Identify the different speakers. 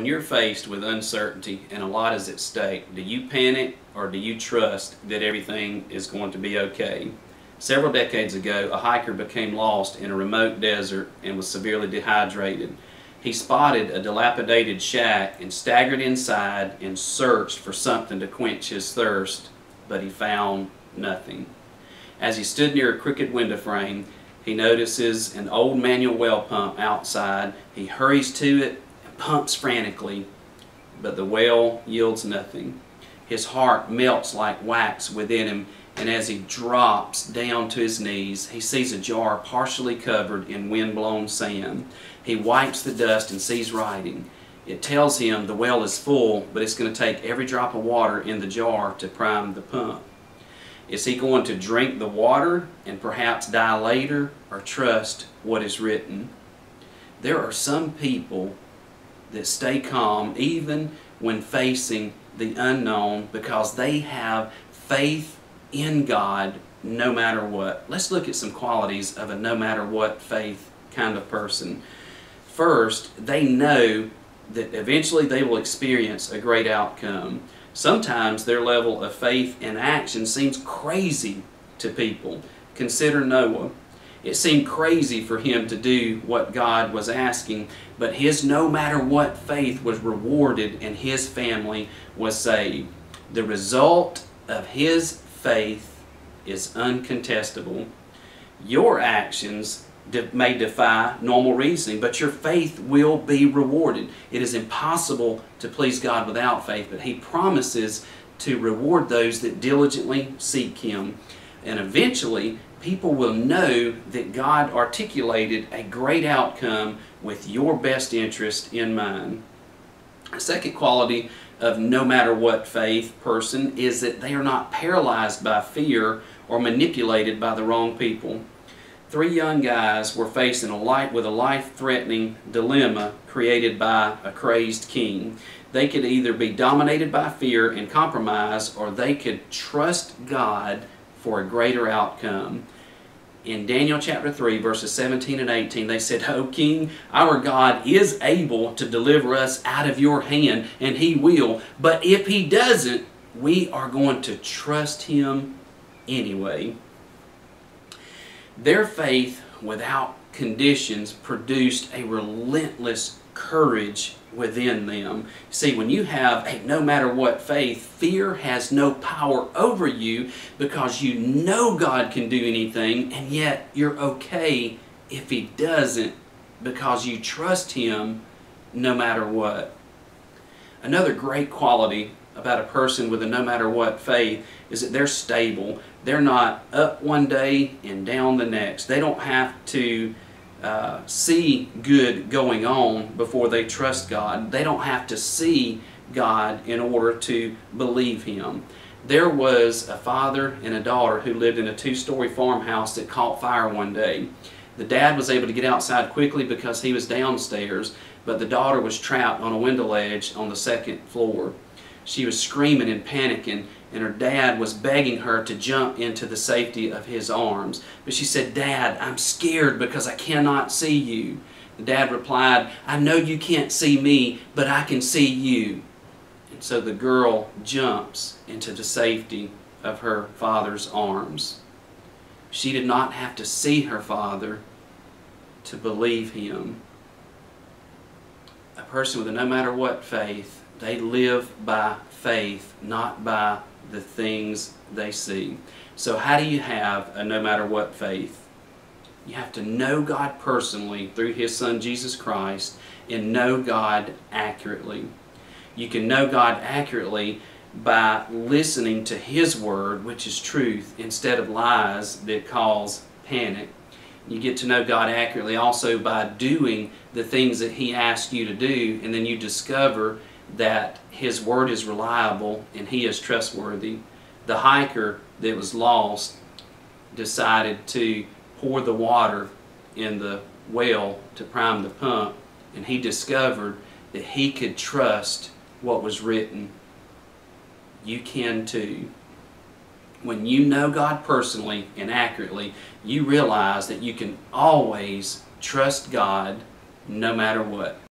Speaker 1: When you're faced with uncertainty and a lot is at stake, do you panic or do you trust that everything is going to be okay? Several decades ago, a hiker became lost in a remote desert and was severely dehydrated. He spotted a dilapidated shack and staggered inside and searched for something to quench his thirst, but he found nothing. As he stood near a crooked window frame, he notices an old manual well pump outside. He hurries to it and pumps frantically, but the well yields nothing. His heart melts like wax within him, and as he drops down to his knees, he sees a jar partially covered in wind-blown sand. He wipes the dust and sees writing. It tells him the well is full, but it's going to take every drop of water in the jar to prime the pump. Is he going to drink the water and perhaps die later, or trust what is written? There are some people that stay calm even when facing the unknown because they have faith in God no matter what. Let's look at some qualities of a no matter what faith kind of person. First, they know that eventually they will experience a great outcome. Sometimes their level of faith in action seems crazy to people. Consider Noah. It seemed crazy for him to do what God was asking, but his no matter what faith was rewarded and his family was saved. The result of his faith is uncontestable. Your actions may defy normal reasoning, but your faith will be rewarded. It is impossible to please God without faith, but He promises to reward those that diligently seek Him. And eventually, people will know that God articulated a great outcome with your best interest in mind. A second quality of no matter what faith person is that they are not paralyzed by fear or manipulated by the wrong people. 3 young guys were facing a life-threatening dilemma created by a crazed king. They could either be dominated by fear and compromise, or they could trust God for a greater outcome. In Daniel chapter 3, verses 17 and 18, they said, "O King, our God is able to deliver us out of your hand, and He will. But if He doesn't, we are going to trust Him anyway." Their faith without conditions produced a relentless courage within them. See, when you have a no matter what faith, fear has no power over you because you know God can do anything, and yet you're okay if He doesn't because you trust Him no matter what. Another great quality about a person with a no matter what faith is that they're stable. They're not up one day and down the next. They don't have to see good going on before they trust God. They don't have to see God in order to believe Him. There was a father and a daughter who lived in a 2-story farmhouse that caught fire one day. The dad was able to get outside quickly because he was downstairs, but the daughter was trapped on a window ledge on the 2nd floor. She was screaming and panicking, and her dad was begging her to jump into the safety of his arms. But she said, "Dad, I'm scared because I cannot see you." The dad replied, "I know you can't see me, but I can see you." And so the girl jumps into the safety of her father's arms. She did not have to see her father to believe him. A person with a no matter what faith, they live by faith, not by the things they see. So how do you have a no matter what faith? You have to know God personally through His Son Jesus Christ and know God accurately. You can know God accurately by listening to His Word, which is truth, instead of lies that cause panic. You get to know God accurately also by doing the things that He asks you to do, and then you discover that His Word is reliable and He is trustworthy. The hiker that was lost decided to pour the water in the well to prime the pump, and he discovered that he could trust what was written. You can too. When you know God personally and accurately, you realize that you can always trust God no matter what.